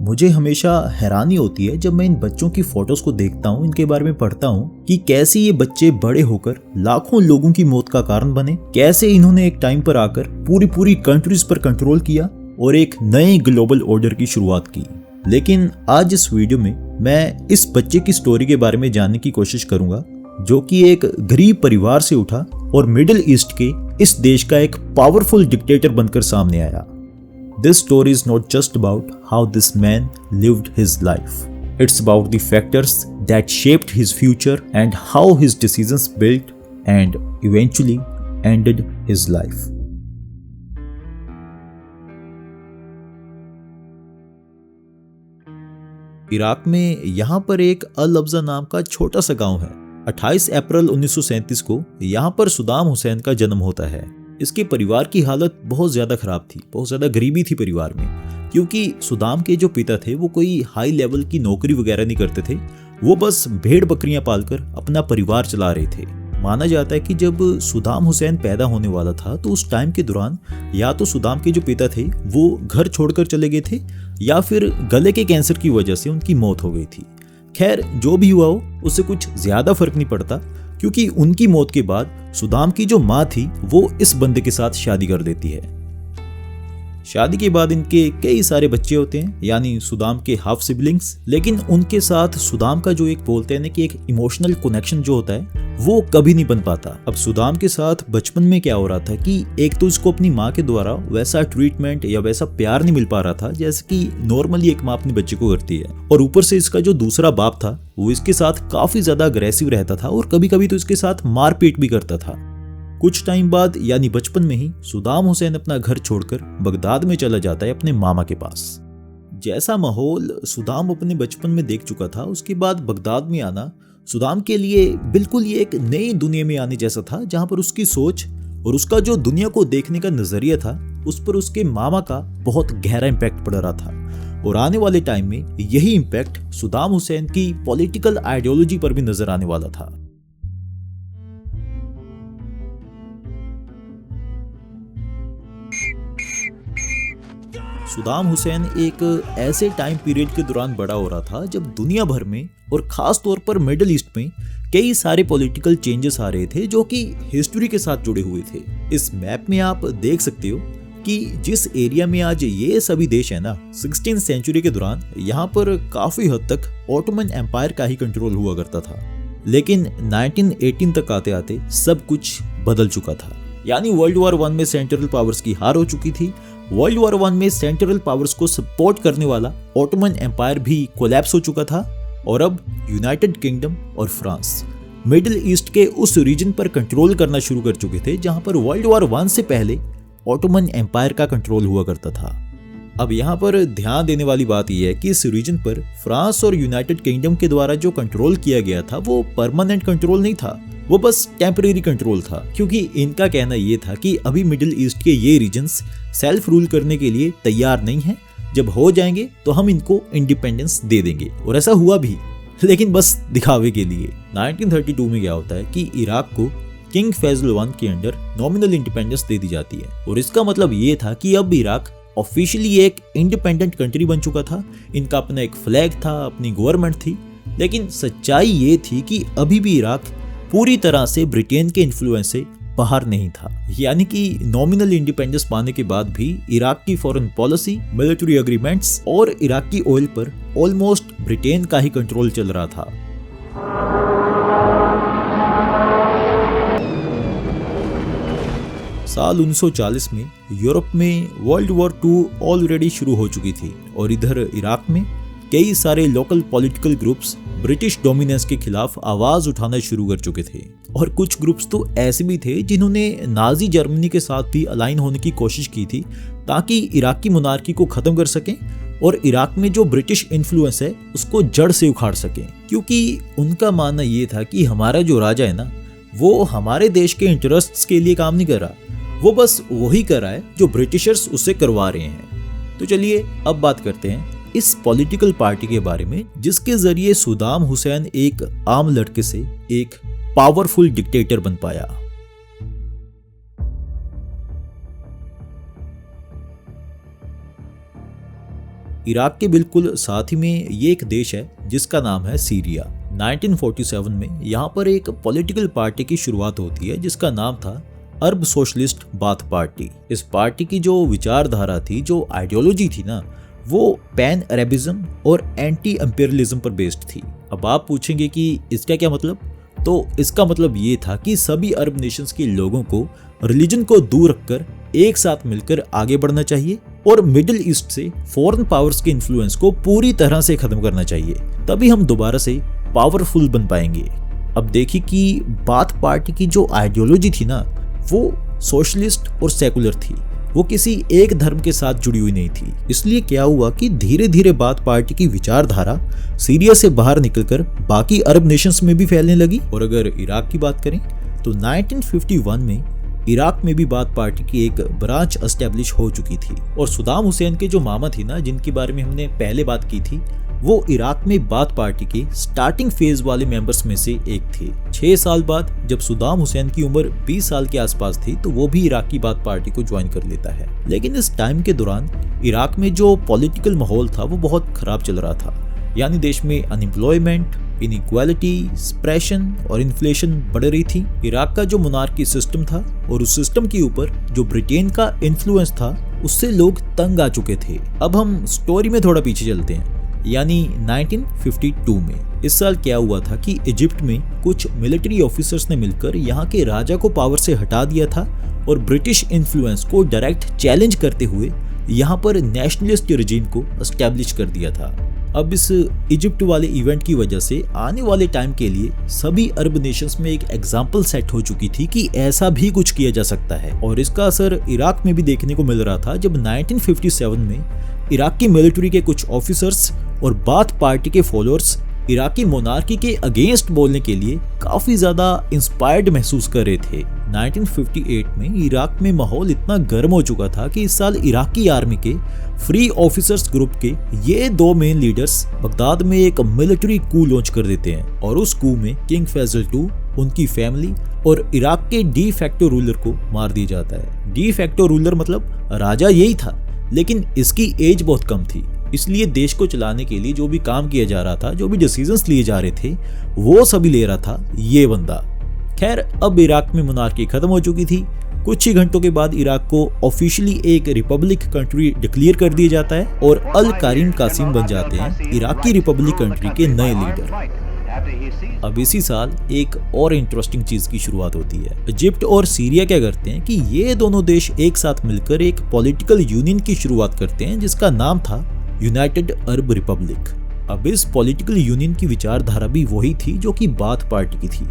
मुझे हमेशा हैरानी होती है जब मैं इन बच्चों की फोटोज को देखता हूँ, इनके बारे में पढ़ता हूँ कि कैसे ये बच्चे बड़े होकर लाखों लोगों की मौत का कारण बने, कैसे इन्होंने एक टाइम पर आकर पूरी कंट्रीज पर कंट्रोल किया और एक नए ग्लोबल ऑर्डर की शुरुआत की। लेकिन आज इस वीडियो में मैं इस बच्चे की स्टोरी के बारे में जानने की कोशिश करूंगा जो कि एक गरीब परिवार से उठा और मिडिल ईस्ट के इस देश का एक पावरफुल डिक्टेटर बनकर सामने आया। This story is not just about how this man lived his life. It's about the factors that shaped his future and how his decisions built and eventually ended his life. Iraq में यहाँ पर एक अल अब्जा नाम का छोटा सा गांव है। 28 अप्रैल 1937 को यहाँ पर सद्दाम हुसैन का जन्म होता है। इसके परिवार की हालत बहुत ज़्यादा ख़राब थी, बहुत ज़्यादा गरीबी थी परिवार में, क्योंकि सद्दाम के जो पिता थे वो कोई हाई लेवल की नौकरी वगैरह नहीं करते थे। वो बस भेड़ बकरियां पालकर अपना परिवार चला रहे थे। माना जाता है कि जब सद्दाम हुसैन पैदा होने वाला था तो उस टाइम के दौरान या तो सद्दाम के जो पिता थे वो घर छोड़कर चले गए थे या फिर गले के कैंसर की वजह से उनकी मौत हो गई थी। खैर, जो भी हुआ हो उससे कुछ ज़्यादा फर्क नहीं पड़ता, क्योंकि उनकी मौत के बाद सद्दाम की जो माँ थी वो इस बंदे के साथ शादी कर देती है। शादी के बाद इनके कई सारे बच्चे होते हैं, यानी सद्दाम के हाफ सिबलिंग्स, लेकिन उनके साथ सद्दाम का जो एक बोलते हैं ना कि एक इमोशनल कनेक्शन जो होता है वो कभी नहीं बन पाता। अब सद्दाम के साथ बचपन में क्या हो रहा था कि एक तो इसको अपनी माँ के द्वारा वैसा ट्रीटमेंट या वैसा प्यार नहीं मिल पा रहा था जैसे कि नॉर्मली एक माँ अपने बच्चे को करती है, और ऊपर से इसका जो दूसरा बाप था वो इसके साथ काफी ज्यादा अग्रेसिव रहता था और कभी कभी तो इसके साथ मारपीट भी करता था। कुछ टाइम बाद यानी बचपन में ही सद्दाम हुसैन अपना घर छोड़कर बगदाद में चला जाता है अपने मामा के पास। जैसा माहौल सद्दाम अपने बचपन में देख चुका था, उसके बाद बगदाद में आना सद्दाम के लिए बिल्कुल ये एक नई दुनिया में आने जैसा था, जहां पर उसकी सोच और उसका जो दुनिया को देखने का नजरिया था उस पर उसके मामा का बहुत गहरा इम्पैक्ट पड़ रहा था। और आने वाले टाइम में यही इम्पैक्ट सद्दाम हुसैन की पॉलिटिकल आइडियोलॉजी पर भी नजर आने वाला था। सद्दाम हुसैन एक ऐसे टाइम पीरियड के दौरान बड़ा हो रहा था जब दुनिया भर में और खास तौर पर मिडिल ईस्ट में कई सारे पॉलिटिकल चेंजेस आ रहे थे जो कि हिस्ट्री के साथ जुड़े हुए थे। इस मैप में आप देख सकते हो कि जिस एरिया में आज ये सभी देश है ना, 16th सेंचुरी के दौरान यहाँ पर काफी हद तक ऑटोमन एम्पायर का ही कंट्रोल हुआ करता था, लेकिन 1918 तक आते आते सब कुछ बदल चुका था। यानी वर्ल्ड वॉर 1 में सेंट्रल पावर्स की हार हो चुकी थी। वर्ल्ड वॉर 1 में सेंट्रल पावर्स को सपोर्ट करने वाला ऑटोमन एम्पायर भी कोलैप्स हो चुका था, और अब यूनाइटेड किंगडम और फ्रांस मिडिल ईस्ट के उस रीजन पर कंट्रोल करना शुरू कर चुके थे जहां पर वर्ल्ड वॉर 1 से पहले ऑटोमन एम्पायर का कंट्रोल हुआ करता था। अब यहाँ पर ध्यान देने वाली बात यह है कि इस रीजन पर फ्रांस और यूनाइटेड किंगडम के द्वारा जो कंट्रोल किया गया था वो परमानेंट कंट्रोल नहीं था, वो बस टेम्परेरी कंट्रोल था, क्योंकि इनका कहना ये था कि अभी मिडिल ईस्ट के ये रीजन्स सेल्फ रूल करने के लिए तैयार नहीं हैं। जब हो जाएंगे तो हम इनको इंडिपेंडेंस दे देंगे, और ऐसा हुआ भी, लेकिन बस दिखावे के लिए। 1932 में क्या होता है कि इराक को किंग फैजल 1 के अंडर नॉमिनल इंडिपेंडेंस दे दी जाती है, और इसका मतलब ये था कि अब इराक ऑफिशियली एक इंडिपेंडेंट कंट्री बन चुका था। इनका अपना एक फ्लैग था, अपनी गवर्नमेंट थी, लेकिन सच्चाई ये थी कि अभी भी इराक पूरी तरह से ब्रिटेन के इन्फ्लुएंस से बाहर नहीं था। यानी कि नॉमिनल इंडिपेंडेंस पाने के बाद भी इराक की फॉरेन पॉलिसी, मिलिट्री एग्रीमेंट्स और इराक की ऑयल पर ऑलमोस्ट ब्रिटेन का ही कंट्रोल चल रहा था। साल 1940 में यूरोप में वर्ल्ड वॉर 2 ऑलरेडी शुरू हो चुकी थी, और इधर इराक में कई सारे local political groups British dominance के खिलाफ आवाज उठाना शुरू कर चुके थे, और कुछ ग्रुप्स तो ऐसे भी थे जिन्होंने नाजी जर्मनी के साथ भी अलाइन होने की कोशिश की थी ताकि इराक की मोनार्की को खत्म कर सकें और इराक में जो ब्रिटिश इन्फ्लुएंस है उसको जड़ से उखाड़ सकें, क्योंकि उनका मानना ये था कि हमारा जो राजा है ना वो हमारे देश के इंटरेस्ट्स के लिए काम नहीं कर रहा, वो बस वही कर रहा है जो ब्रिटिशर्स उससे करवा रहे हैं। तो चलिए अब बात करते हैं इस पॉलिटिकल पार्टी के बारे में जिसके जरिए सद्दाम हुसैन एक आम लड़के से एक पावरफुल डिक्टेटर बन पाया। इराक के बिल्कुल साथ ही में ये एक देश है जिसका नाम है सीरिया। 1947 में यहाँ पर एक पॉलिटिकल पार्टी की शुरुआत होती है जिसका नाम था अरब सोशलिस्ट बाथ पार्टी। इस पार्टी की जो विचारधारा थी, जो आइडियोलॉजी थी ना, वो पैन अरबिज्म और एंटी इंपीरियलिज्म पर बेस्ड थी। अब आप पूछेंगे कि इसका क्या मतलब? तो इसका मतलब ये था कि सभी अरब नेशंस के लोगों को रिलीजन को दूर रखकर एक साथ मिलकर आगे बढ़ना चाहिए और मिडिल ईस्ट से फॉरेन पावर्स के इन्फ्लुएंस को पूरी तरह से खत्म करना चाहिए, तभी हम दोबारा से पावरफुल बन पाएंगे। अब देखिए कि बाथ पार्टी की जो आइडियोलॉजी थी ना, वो सोशलिस्ट और सेकुलर थी, वो किसी एक धर्म के साथ जुड़ी हुई नहीं थी। इसलिए क्या हुआ कि धीरे धीरे बाथ पार्टी की विचारधारा सीरिया से बाहर निकलकर बाकी अरब नेशंस में भी फैलने लगी। और अगर इराक की बात करें तो 1951 में इराक में भी बाथ पार्टी की एक ब्रांच एस्टेब्लिश हो चुकी थी और सद्दाम हुसैन के जो मामा थी ना, जिनके बारे में हमने पहले बात की थी, वो इराक में बाथ पार्टी के स्टार्टिंग फेज वाले मेंबर्स में से एक थे। 6 साल बाद जब सद्दाम हुसैन की उम्र 20 साल के आसपास थी तो वो भी इराक की बाथ पार्टी को ज्वाइन कर लेता है। लेकिन इस टाइम के दौरान इराक में जो पॉलिटिकल माहौल था वो बहुत खराब चल रहा था, यानी देश में अनएम्प्लॉयमेंट, इनइक्वालिटी, स्प्रेशन और इन्फ्लेशन बढ़ रही थी। इराक का जो मोनार्की सिस्टम था और उस सिस्टम के ऊपर जो ब्रिटेन का इन्फ्लुएंस था, उससे लोग तंग आ चुके थे। अब हम स्टोरी में थोड़ा पीछे चलते हैं, यानी 1952 में। इस साल क्या हुआ था कि इजिप्ट में कुछ मिलिट्री ऑफिसर्स ने मिलकर यहाँ के राजा को पावर से हटा दिया था और ब्रिटिश इन्फ्लुएंस को डायरेक्ट चैलेंज करते हुए यहाँ पर नेशनलिस्ट रिजीम को एस्टैब्लिश कर दिया था। अब इस इजिप्ट वाले इवेंट की वजह से आने वाले टाइम के लिए सभी अरब नेशंस में एक एग्जाम्पल सेट हो चुकी थी कि ऐसा भी कुछ किया जा सकता है। और इसका असर इराक में भी देखने को मिल रहा था जब 1957 में इराक की मिलिट्री के कुछ ऑफिसर्स और बाथ पार्टी के फॉलोअर्स इराकी मोनार्की के अगेंस्ट बोलने के लिए काफी ज्यादा इंस्पायर्ड महसूस कर रहे थे। 1958 में इराक में माहौल इतना गर्म हो चुका था कि इस साल इराकी आर्मी के फ्री ऑफिसर्स ग्रुप के ये 2 मेन लीडर्स बगदाद में एक मिलिट्री कू लॉन्च कर देते हैं और उस कू में किंग फैसल II, उनकी फैमिली और इराक के डी फैक्टो रूलर को मार दिया जाता है। डी फैक्टो रूलर मतलब राजा यही था, लेकिन इसकी एज बहुत कम थी, इसलिए देश को चलाने के लिए जो भी काम किया जा रहा था, जो भी डिसीजंस लिए जा रहे थे, वो सभी ले रहा था ये बंदा। खैर, अब इराक में मोनार्की खत्म हो चुकी थी। कुछ ही घंटों के बाद इराक को ऑफिशियली एक रिपब्लिक कंट्री डिक्लेयर कर दिया जाता है और अल कारिम कासिम बन जाते हैं इराकी रिपब्लिक कंट्री के नए लीडर। अब इसी साल एक और इंटरेस्टिंग चीज की शुरुआत होती है। इजिप्ट और सीरिया क्या करते हैं कि ये दोनों देश एक साथ मिलकर एक पॉलिटिकल यूनियन की शुरुआत करते हैं जिसका नाम था यूनाइटेड अरब रिपब्लिक। अब इस पॉलिटिकल यूनियन की विचारधारा भी वही थी जो कि बाथ पार्टी की थी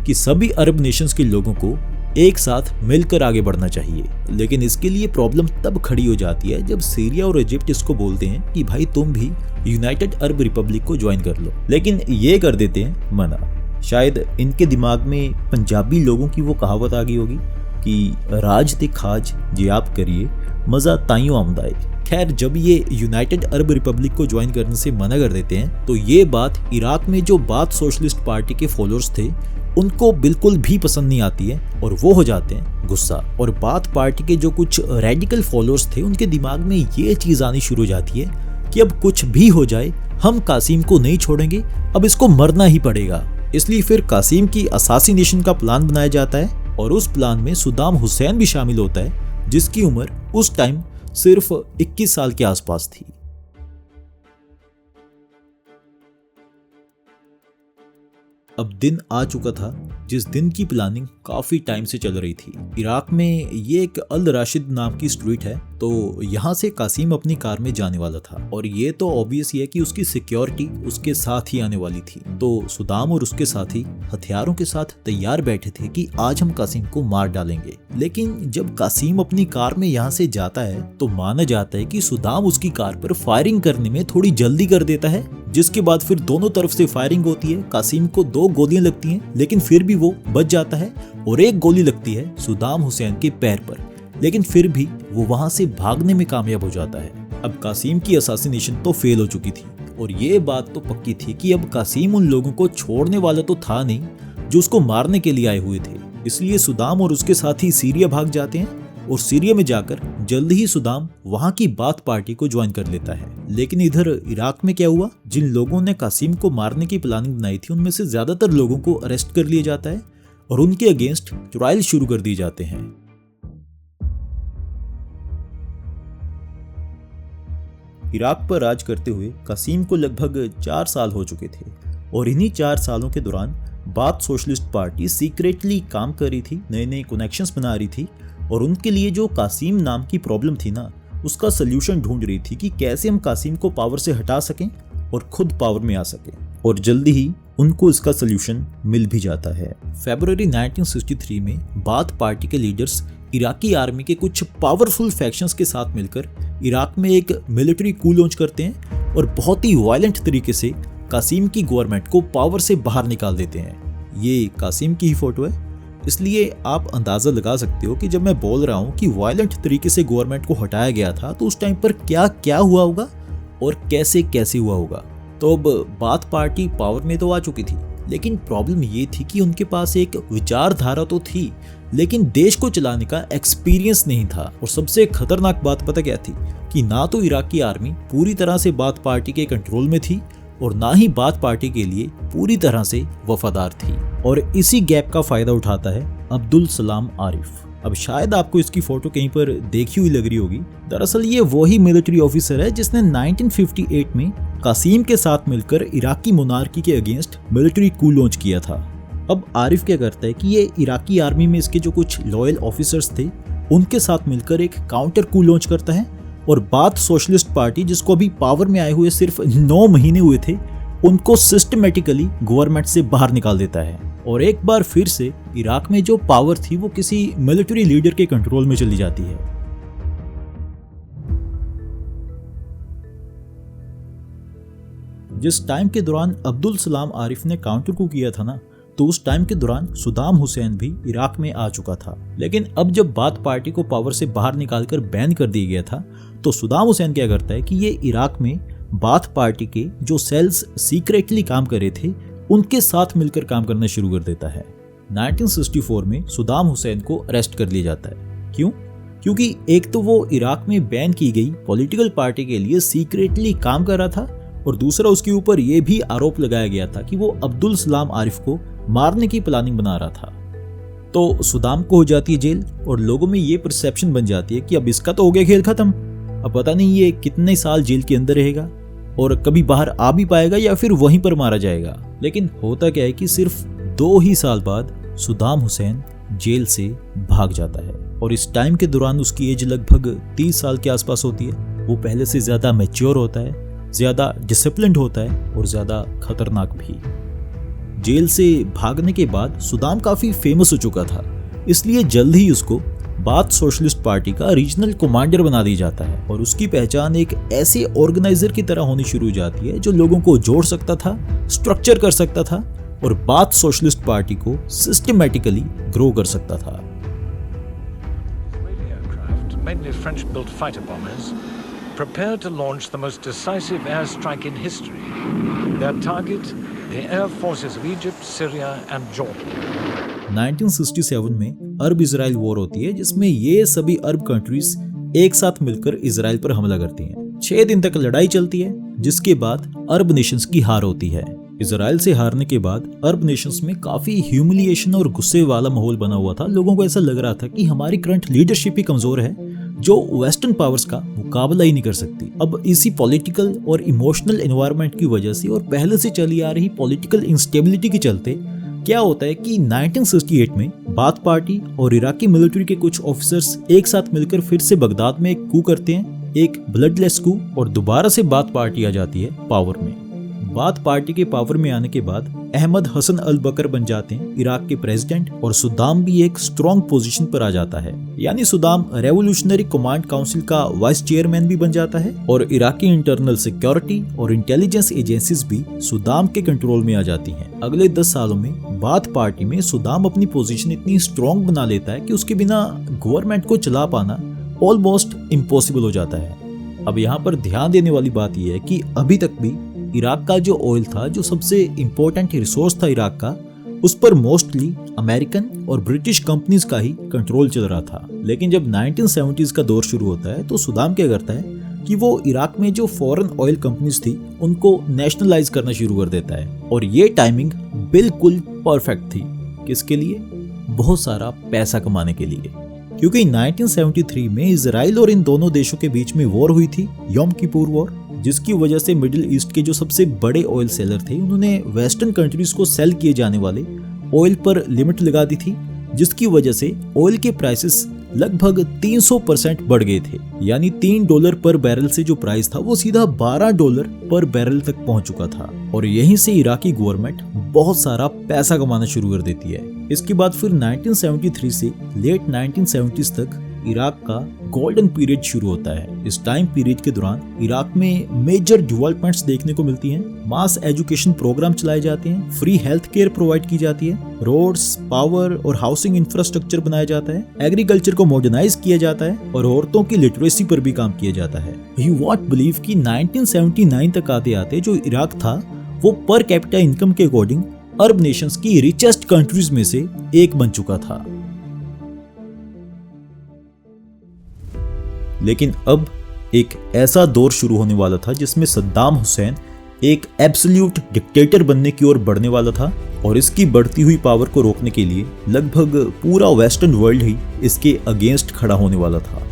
कि सभी अरब नेशंस के लोगों को एक साथ मिलकर आगे बढ़ना चाहिए। लेकिन इसके लिए प्रॉब्लम तब खड़ी हो जाती है जब सीरिया और इजिप्ट इसको बोलते हैं कि भाई तुम भी यूनाइटेड अरब रिपब्लिक को ज्वाइन कर लो, लेकिन ये कर देते हैं मना। शायद इनके दिमाग में पंजाबी लोगों की वो कहावत आ गई होगी कि राज ते खाज जे आप करिए मजा ताइयों आमदा है। खैर, जब ये यूनाइटेड अरब रिपब्लिक को ज्वाइन करने से मना कर देते हैं तो ये बात इराक में जो बाथ सोशलिस्ट पार्टी के फॉलोअर्स थे उनको बिल्कुल भी पसंद नहीं आती है और वो हो जाते हैं गुस्सा। और बाथ पार्टी के जो कुछ रेडिकल फॉलोअर्स थे उनके दिमाग में ये चीज आनी शुरू हो जाती है कि अब कुछ भी हो जाए हम कासिम को नहीं छोड़ेंगे, अब इसको मरना ही पड़ेगा। इसलिए फिर कासिम की असासिनेशन का प्लान बनाया जाता है और उस प्लान में सद्दाम हुसैन भी शामिल होता है जिसकी उम्र उस टाइम सिर्फ 21 साल के आसपास थी। अब दिन आ चुका था जिस दिन की प्लानिंग काफी टाइम से चल रही थी। इराक में ये एक अल राशिद नाम की स्ट्रीट है, तो यहाँ से कासिम अपनी कार में जाने वाला था और ये तो ऑब्वियस ही है कि उसकी सिक्योरिटी उसके साथ ही आने वाली थी। तो सद्दाम और उसके साथी हथियारों के साथ तैयार बैठे थे कि आज हम कासिम को मार डालेंगे। लेकिन जब कासिम अपनी कार में यहाँ से जाता है तो माना जाता है कि सद्दाम उसकी कार पर फायरिंग करने में थोड़ी जल्दी कर देता है, जिसके बाद फिर दोनों तरफ से फायरिंग होती है। कासिम को 2 गोलियां लगती हैं लेकिन फिर भी वो बच जाता है और एक गोली लगती है सद्दाम हुसैन के पैर पर, लेकिन फिर भी वो वहां से भागने में कामयाब हो जाता है। अब कासिम की असासिनेशन तो फेल हो चुकी थी और ये बात तो पक्की थी कि अब कासिम उन लोगों को छोड़ने वाला तो था नहीं जो उसको मारने के लिए आए हुए थे। इसलिए सद्दाम और उसके साथी सीरिया भाग जाते हैं और सीरिया में जाकर जल्द ही सद्दाम वहां की बाथ पार्टी को ज्वाइन कर लेता है। लेकिन इधर इराक में क्या हुआ, जिन लोगों ने कासिम को मारने की प्लानिंग बनाई थी उनमें से ज्यादातर लोगों को अरेस्ट कर लिया जाता है और उनके अगेंस्ट ट्रायल शुरू कर दिए जाते हैं। इराक पर राज करते हुए कासिम को लगभग 4 साल हो चुके थे और इन्हीं 4 सालों के दौरान बाथ सोशलिस्ट पार्टी सीक्रेटली काम कर रही थी, नए नए कनेक्शंस बना रही थी और उनके लिए जो कासिम नाम की प्रॉब्लम थी ना, उसका सल्यूशन ढूंढ रही थी कि कैसे हम कासिम को पावर से हटा सकें और खुद पावर में आ सकें। और जल्दी ही उनको इसका सल्यूशन मिल भी जाता है। फरवरी 1963 में बाथ पार्टी के लीडर्स इराकी आर्मी के कुछ पावरफुल फैक्शंस के साथ मिलकर इराक में एक मिलिट्री कू लॉन्च करते हैं और बहुत ही वायलेंट तरीके से कासिम की गवर्नमेंट को पावर से बाहर निकाल देते हैं। ये कासिम की ही फोटो है, इसलिए आप अंदाजा लगा सकते हो कि जब मैं बोल रहा हूँ कि वायलेंट तरीके से गवर्नमेंट को हटाया गया था तो उस टाइम पर क्या क्या हुआ होगा और कैसे कैसे हुआ होगा। तो अब बाथ पार्टी पावर में तो आ चुकी थी, लेकिन प्रॉब्लम ये थी कि उनके पास एक विचारधारा तो थी लेकिन देश को चलाने का एक्सपीरियंस नहीं था। और सबसे खतरनाक बात पता क्या थी कि ना तो इराक की आर्मी पूरी तरह से बाथ पार्टी के कंट्रोल में थी और ना ही बाथ पार्टी के लिए पूरी तरह से वफादार थी। और इसी गैप का फायदा उठाता है अब्दुल सलाम आरिफ। अब शायद आपको इसकी फोटो कहीं पर देखी हुई लग रही होगी। दरअसल ये वही मिलिट्री ऑफिसर है जिसने 1958 में कासिम के साथ मिलकर इराकी मोनार्की के अगेंस्ट मिलिट्री कू लॉन्च किया था। अब आरिफ क्या करता है कि ये इराकी आर्मी में इसके जो कुछ लॉयल ऑफिसर्स थे उनके साथ मिलकर एक काउंटर कू लॉन्च करता है और बाथ सोशलिस्ट पार्टी, जिसको अभी पावर में आए हुए सिर्फ 9 महीने हुए थे, उनको सिस्टमेटिकली गवर्नमेंट से बाहर निकाल देता है। और एक बार फिर से इराक में जो पावर थी वो किसी मिलिट्री लीडर के कंट्रोल में चली जाती है। जिस टाइम के दौरान अब्दुल सलाम आरिफ ने काउंटर को किया था ना, तो उस टाइम के दौरान सद्दाम हुसैन भी इराक में आ चुका था। लेकिन अब जब बाथ पार्टी को पावर से बाहर निकालकर बैन कर दिया गया था तो सद्दाम हुसैन क्या करता है कि ये इराक में बाथ पार्टी के जो सेल्स सीक्रेटली काम कर रहे थे उनके साथ मिलकर काम करना शुरू कर देता है। 1964 में सद्दाम हुसैन को अरेस्ट कर लिया जाता है। क्यों? क्योंकि एक तो वो इराक में बैन की गई पॉलिटिकल पार्टी के लिए सीक्रेटली काम कर रहा था और दूसरा उसके ऊपर यह भी आरोप लगाया गया था कि वो अब्दुल सलाम आरिफ को मारने की प्लानिंग बना रहा था। तो सद्दाम को हो जाती है जेल और लोगों में ये परसेप्शन बन जाती है कि अब इसका तो हो गया खेल खत्म, अब पता नहीं ये कितने साल जेल के अंदर रहेगा और कभी बाहर आ भी पाएगा या फिर वहीं पर मारा जाएगा। लेकिन होता क्या है कि सिर्फ 2 ही साल बाद सद्दाम हुसैन जेल से भाग जाता है और इस टाइम के दौरान उसकी एज लगभग 30 साल के आसपास होती है। वो पहले से ज्यादा मैच्योर होता है, ज्यादा डिसिप्लिन्ड होता है और ज्यादा खतरनाक भी। जेल से भागने के बाद सद्दाम काफी फेमस हो चुका था, इसलिए जल्द ही उसको बाथ सोशलिस्ट पार्टी का रीजनल कमांडर बना दिया जाता है और उसकी पहचान एक ऐसे ऑर्गेनाइजर की तरह होनी शुरू हो जाती है जो लोगों को जोड़ सकता था, स्ट्रक्चर कर सकता था और बाथ सोशलिस्ट पार्टी को सिस्टमैटिकली ग्रो कर सकता था। Mainly French-built fighter bombers, prepared to launch the most decisive airstrike in history. Their target, the air forces of Egypt, Syria and Jordan. 1967 में अरब इजराइल वॉर होती है जिसमें ये सभी अरब कंट्रीज एक साथ मिलकर इजराइल पर हमला करती हैं। 6 दिन तक लड़ाई चलती है जिसके बाद अरब नेशंस की हार होती है। इजराइल से हारने के बाद अरब नेशंस में काफी ह्यूमिलिएशन और गुस्से वाला माहौल बना हुआ था। लोगों को ऐसा लग रहा था कि हमारी करंट लीडरशिप ही कमजोर है जो वेस्टर्न पावर्स का मुकाबला ही नहीं कर सकती। अब इसी पॉलिटिकल और इमोशनल एनवायरनमेंट की वजह से और पहले से चली आ रही पॉलिटिकल इंस्टेबिलिटी के चलते क्या होता है कि 1968 में बाथ पार्टी और इराकी मिलिट्री के कुछ ऑफिसर्स एक साथ मिलकर फिर से बगदाद में एक कू करते हैं, एक ब्लडलेस कू, और दोबारा से बाथ पार्टी आ जाती है पावर में। बाथ पार्टी के पावर में आने के बाद अहमद हसन अल बकर बन जाते हैं इराक के प्रेसिडेंट और सद्दाम भी एक स्ट्रॉन्ग पोजीशन पर आ जाता है। यानी सद्दाम रेवोल्यूशनरी कमांड काउंसिल का वाइस चेयरमैन भी बन जाता है और इराकी इंटरनल सिक्योरिटी और इंटेलिजेंस एजेंसीज भी सद्दाम के कंट्रोल में आ जाती हैं। अगले 10 सालों में बाथ पार्टी में सद्दाम अपनी पोजीशन इतनी स्ट्रॉन्ग बना लेता है कि उसके बिना गवर्नमेंट को चला पाना ऑलमोस्ट इम्पॉसिबल हो जाता है। अब यहाँ पर ध्यान देने वाली बात यह है कि अभी तक भी इराक का जो ऑयल था, जो सबसे इम्पोर्टेंट रिसोर्स था इराक का, उस पर मोस्टली अमेरिकन और ब्रिटिश कंपनीज का ही कंट्रोल चल रहा था। लेकिन जब 1970s का दौर शुरू होता है तो सद्दाम क्या करता है कि वो इराक में जो फॉरेन ऑयल कंपनीज थी उनको नेशनलाइज करना शुरू कर देता है। और ये टाइमिंग बिल्कुल परफेक्ट थी। किसके लिए? बहुत सारा पैसा कमाने के लिए। क्योंकि 1973 में इजराइल और इन दोनों देशों के बीच में वॉर हुई थी, यम किपुर वॉर, जिसकी वजह से मिडिल ईस्ट के जो सबसे बड़े ऑयल सेलर थे उन्होंने वेस्टर्न कंट्रीज को सेल किए जाने वाले ऑयल पर लिमिट लगा दी थी, जिसकी वजह से ऑयल के प्राइसेस लगभग 300% बढ़ गए थे। यानी $3 पर बैरल से जो प्राइस था वो सीधा $12 पर बैरल तक पहुंच चुका था। और यहीं से इराकी गवर्नमेंट बहुत सारा पैसा कमाना शुरू कर देती है। इसके बाद फिर 1973 से लेट 1970s तक इराक का गोल्डन पीरियड शुरू होता है। इस टाइम पीरियड के दौरान इराक में मेजर डेवलपमेंट्स देखने को मिलती हैं, मास एजुकेशन प्रोग्राम चलाए जाते हैं, फ्री हेल्थ केयर प्रोवाइड की जाती है, रोड्स, पावर और हाउसिंग इंफ्रास्ट्रक्चर बनाया जाता है, एग्रीकल्चर को मॉडर्नाइज किया जाता है और औरतों की लिटरेसी पर भी काम किया जाता है। यू वॉट बिलीव कि 1979 तक आते आते जो इराक था वो पर कैपिटा इनकम के अकॉर्डिंग अरब नेशंस की रिचेस्ट कंट्रीज में से एक बन चुका था। लेकिन अब एक ऐसा दौर शुरू होने वाला था जिसमें सद्दाम हुसैन एक एब्सोल्यूट डिक्टेटर बनने की ओर बढ़ने वाला था और इसकी बढ़ती हुई पावर को रोकने के लिए लगभग पूरा वेस्टर्न वर्ल्ड ही इसके अगेंस्ट खड़ा होने वाला था।